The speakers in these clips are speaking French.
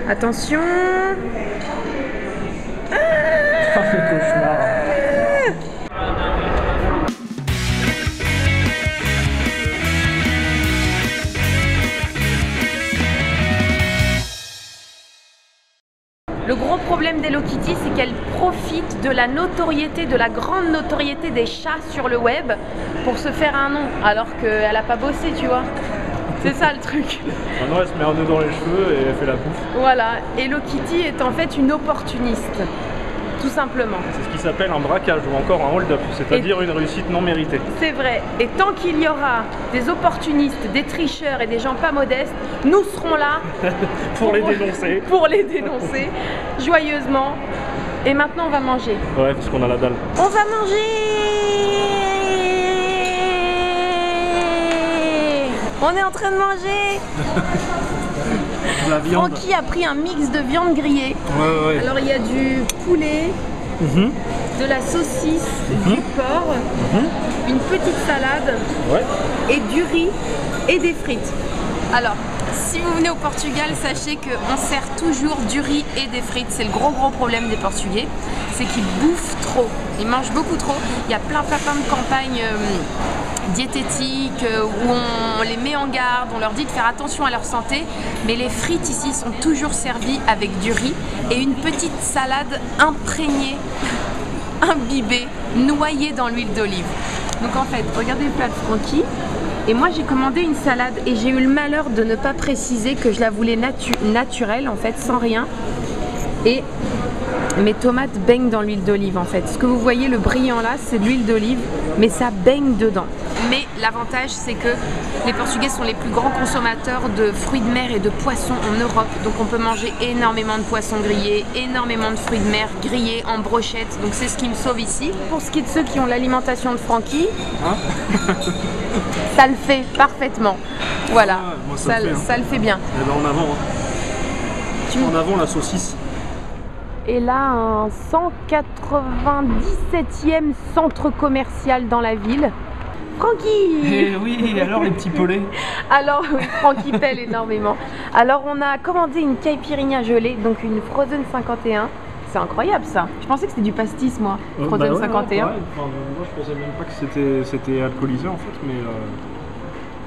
Attention. Le cauchemar. Le gros problème d'Hello Kitty, c'est qu'elle profite de la notoriété, de la grande notoriété des chats sur le web pour se faire un nom, alors qu'elle n'a pas bossé, tu vois. C'est ça le truc. Maintenant, elle se met un nœud dans les cheveux et elle fait la bouffe. Voilà, Hello Kitty est en fait une opportuniste, tout simplement. C'est ce qui s'appelle un braquage ou encore un hold-up, c'est-à-dire une réussite non méritée. C'est vrai. Et tant qu'il y aura des opportunistes, des tricheurs et des gens pas modestes, nous serons là pour les dénoncer. Pour les dénoncer joyeusement. Et maintenant, on va manger. Ouais, parce qu'on a la dalle. On va manger. On est en train de manger. La viande. Francky a pris un mix de viande grillée. Ouais. Alors il y a du poulet, de la saucisse, du porc, une petite salade et du riz et des frites. Alors, si vous venez au Portugal, sachez qu'on sert toujours du riz et des frites. C'est le gros problème des Portugais, c'est qu'ils bouffent trop. Ils mangent beaucoup trop. Il y a plein de campagnes diététiques où on les met en garde, on leur dit de faire attention à leur santé, mais les frites ici sont toujours servies avec du riz et une petite salade imprégnée, imbibée, noyée dans l'huile d'olive. Donc en fait, regardez le plat de Francky. Et moi j'ai commandé une salade et j'ai eu le malheur de ne pas préciser que je la voulais naturelle en fait, sans rien. Et mes tomates baignent dans l'huile d'olive en fait. Ce que vous voyez, le brillant là, c'est de l'huile d'olive, mais ça baigne dedans. Mais l'avantage, c'est que les Portugais sont les plus grands consommateurs de fruits de mer et de poissons en Europe. Donc on peut manger énormément de poissons grillés, énormément de fruits de mer grillés en brochettes. Donc c'est ce qui me sauve ici. Pour ce qui est de ceux qui ont l'alimentation de Francky, ça le fait parfaitement. Voilà, moi, ça le fait bien. Et ben en avant, en avant la saucisse. Et là, un 197e centre commercial dans la ville. Francky! Eh oui, alors les petits pelés. Alors, oui, Francky pèle énormément. Alors, on a commandé une caipirinha gelée, donc une Frozen 51. C'est incroyable ça. Je pensais que c'était du pastis, moi, Frozen 51. Moi, je pensais même pas que c'était alcoolisé en fait,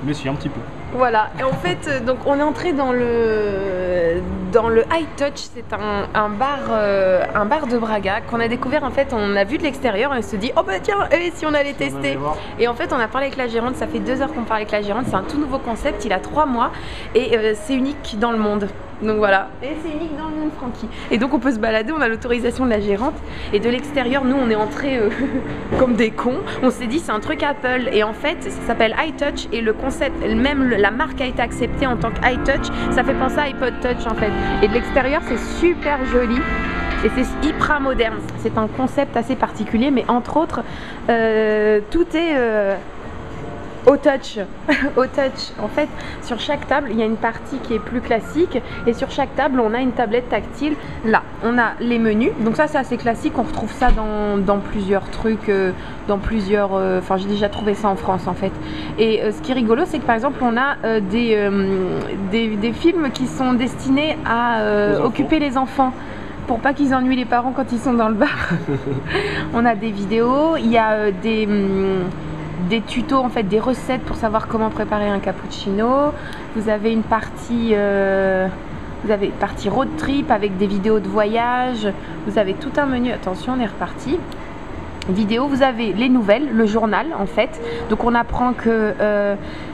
mais si, un petit peu. Voilà, et en fait, donc on est entré dans le High Touch, c'est un bar de Braga qu'on a découvert. En fait, on a vu de l'extérieur et on se dit, oh bah tiens, si on allait tester. Et en fait, on a parlé avec la gérante, ça fait 2 heures qu'on parle avec la gérante, c'est un tout nouveau concept, il a 3 mois et c'est unique dans le monde. Donc voilà, et c'est unique dans le monde, Francky. Et donc on peut se balader, on a l'autorisation de la gérante. Et de l'extérieur, nous on est entrés comme des cons. On s'est dit c'est un truc Apple. Et en fait ça s'appelle iTouch. Et le concept, même la marque a été acceptée en tant qu'iTouch. Ça fait penser à iPod Touch en fait. Et de l'extérieur c'est super joli. Et c'est hyper moderne. C'est un concept assez particulier. Mais entre autres, tout est... au touch. Au touch. En fait, sur chaque table, il y a une partie qui est plus classique et sur chaque table, on a une tablette tactile. Là, on a les menus. Donc ça, c'est assez classique. On retrouve ça dans plusieurs trucs, dans plusieurs... Enfin, j'ai déjà trouvé ça en France, en fait. Et ce qui est rigolo, c'est que par exemple, on a des films qui sont destinés à occuper les enfants, pour pas qu'ils ennuient les parents quand ils sont dans le bar. On a des vidéos, il y a des tutos, en fait, des recettes pour savoir comment préparer un cappuccino. Vous avez une partie road trip avec des vidéos de voyage. Vous avez tout un menu. Attention, on est reparti. Vidéo, vous avez les nouvelles, le journal en fait. Donc on apprend que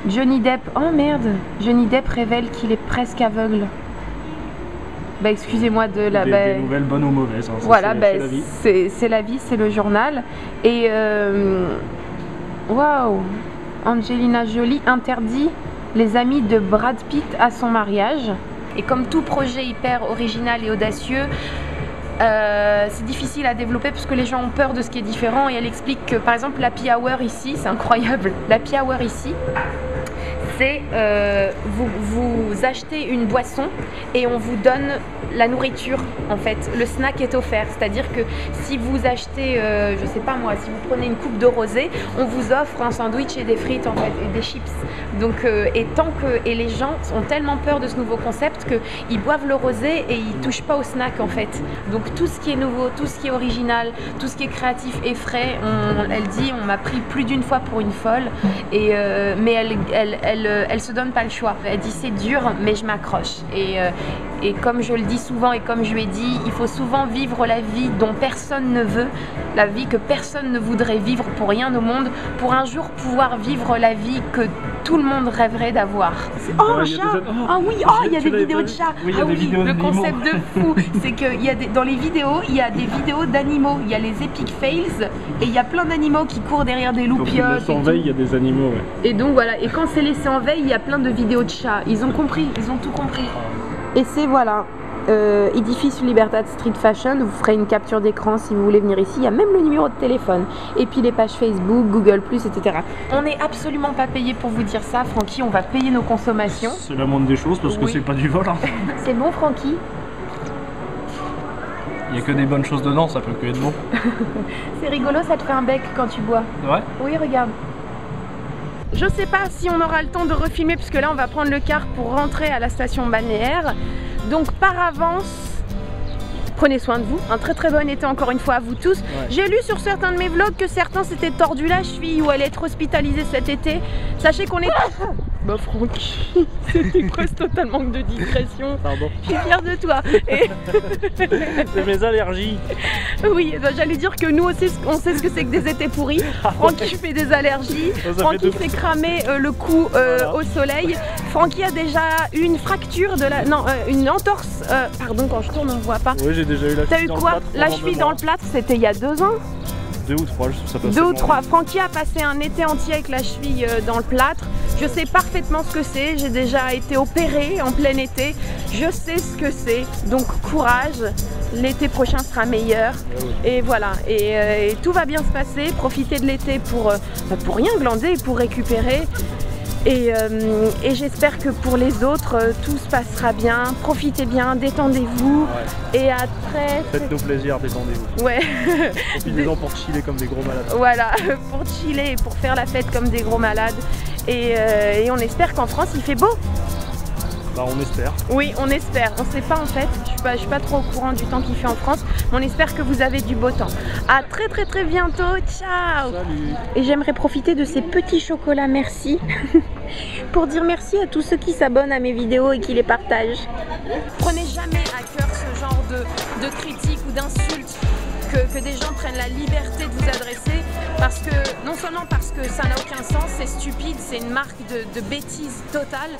Johnny Depp, oh merde, Johnny Depp révèle qu'il est presque aveugle. Bah excusez-moi de la... Des nouvelles bonnes ou mauvaises. Hein, voilà, c'est la vie, c'est le journal. Et waouh, Angelina Jolie interdit les amis de Brad Pitt à son mariage. Et comme tout projet hyper original et audacieux, c'est difficile à développer parce que les gens ont peur de ce qui est différent. Et elle explique que par exemple l'happy hour ici, c'est incroyable, l'happy hour ici, c'est vous achetez une boisson et on vous donne la nourriture en fait. Le snack est offert, c'est-à-dire que si vous achetez, je sais pas moi, si vous prenez une coupe de rosé, on vous offre un sandwich et des frites en fait et des chips. Donc et les gens ont tellement peur de ce nouveau concept qu'ils boivent le rosé et ils touchent pas au snack en fait. Donc tout ce qui est nouveau, tout ce qui est original, tout ce qui est créatif et frais, elle dit on m'a pris plus d'une fois pour une folle mais elle se donne pas le choix. Elle dit c'est dur mais je m'accroche et comme je le dis souvent et comme je lui ai dit, il faut souvent vivre la vie dont personne ne veut, la vie que personne ne voudrait vivre pour rien au monde, pour un jour pouvoir vivre la vie que tout le monde rêverait d'avoir. Oh un chat! Ah oui, il y a des vidéos de chats. Oui, ah oui, le concept de fou, c'est que dans les vidéos, il y a des vidéos d'animaux. Il y a les epic fails et il y a plein d'animaux qui courent derrière des loupiottes. Quand on laisse en veille, il y a des animaux. Ouais. Et donc voilà, et quand c'est laissé en veille, il y a plein de vidéos de chats. Ils ont compris, ils ont tout compris. Et c'est voilà. Edifice Libertad Street Fashion, vous ferez une capture d'écran si vous voulez venir ici, il y a même le numéro de téléphone et puis les pages Facebook, Google+, etc. On n'est absolument pas payé pour vous dire ça, Francky, on va payer nos consommations. C'est la moindre des choses parce que c'est pas du vol. Hein. C'est bon Francky? Il n'y a que des bonnes choses dedans, ça peut que être bon. C'est rigolo, ça te fait un bec quand tu bois. Ouais. Oui, regarde. Je sais pas si on aura le temps de refilmer puisque là on va prendre le car pour rentrer à la station balnéaire. Donc par avance, prenez soin de vous, un très très bon été encore une fois à vous tous. Ouais. J'ai lu sur certains de mes vlogs que certains s'étaient tordu la cheville ou allaient être hospitalisés cet été. Sachez qu'on est... Bah Francky, c'était quoi ce total manque de discrétion? Pardon. Je suis fière de toi. Et... c'est mes allergies. Oui, bah, j'allais dire que nous aussi on sait ce que c'est que des étés pourris. Francky fait des allergies, Francky s'est cramé le cou au soleil. Francky a déjà eu une fracture de la... Non, une entorse. Pardon, quand je tourne on ne voit pas. Oui, j'ai déjà eu la cheville. T'as eu quoi? La cheville dans le plâtre, c'était il y a 2 ans? 2 ou 3, ça passe. 2 ou 3. Francky a passé un été entier avec la cheville dans le plâtre. Je sais parfaitement ce que c'est. J'ai déjà été opérée en plein été. Je sais ce que c'est. Donc courage. L'été prochain sera meilleur. Et voilà. Et tout va bien se passer. Profitez de l'été pour rien glander et pour récupérer. Et j'espère que pour les autres, tout se passera bien. Profitez bien, détendez-vous. Ouais. Et à très... Faites-nous plaisir, détendez-vous. Ouais. Profitez-en pour chiller comme des gros malades. Voilà, pour chiller et pour faire la fête comme des gros malades. Et on espère qu'en France, il fait beau. Bah on espère. Oui, on espère. On sait pas en fait. Je suis pas trop au courant du temps qu'il fait en France. Mais on espère que vous avez du beau temps. À très très très bientôt. Ciao. Salut. Et j'aimerais profiter de ces petits chocolats merci pour dire merci à tous ceux qui s'abonnent à mes vidéos et qui les partagent. Prenez jamais à cœur ce genre de critiques ou d'insultes. Que des gens prennent la liberté de vous adresser parce que non seulement parce que ça n'a aucun sens, c'est stupide, c'est une marque de bêtise totale.